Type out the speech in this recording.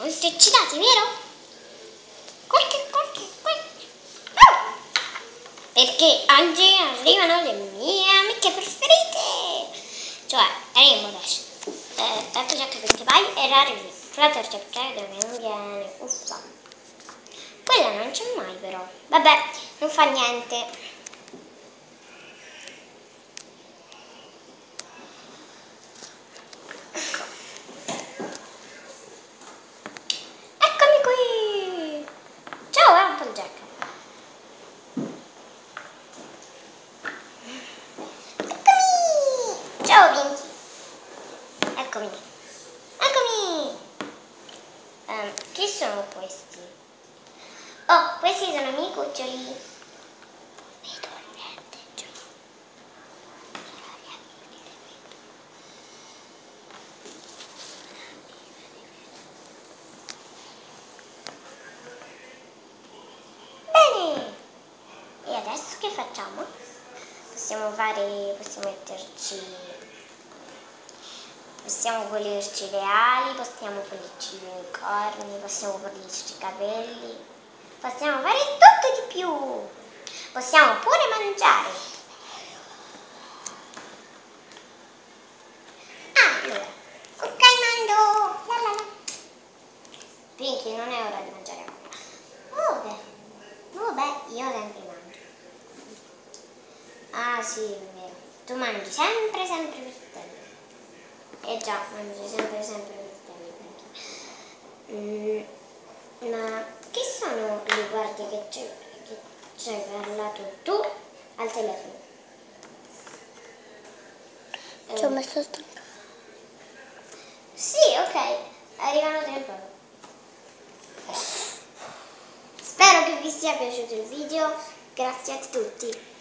molto eccitati, vero? Perché oggi arrivano le mie amiche preferite, cioè Rainbow Dash, Tanto Jack perché vai e Rari, Flutter Jack dove non viene, uffa. Quella non c'è mai però, vabbè, non fa niente. Eccomi qui! Ciao Tanto Jack! Ciao Vinci! Eccomi! Eccomi! Chi sono questi? Oh, questi sono i miei cuccioli. Vedo niente, già. Bene! E adesso che facciamo? Possiamo pulirci le ali, possiamo pulirci gli unicorni, possiamo pulirci i capelli, possiamo fare tutto di più, possiamo pure mangiare. Allora, ok mando, la la la. Pinky, non è ora di mangiare ancora. Vabbè, io sempre mangio. Ah sì, è vero, tu mangi sempre per te. Già, mangio sempre per te. Ma che sono le guardie che ci hai parlato tu al telefono? Ci ho messo stanca. Sì, ok, arrivano tra poco. Spero che vi sia piaciuto il video, grazie a tutti.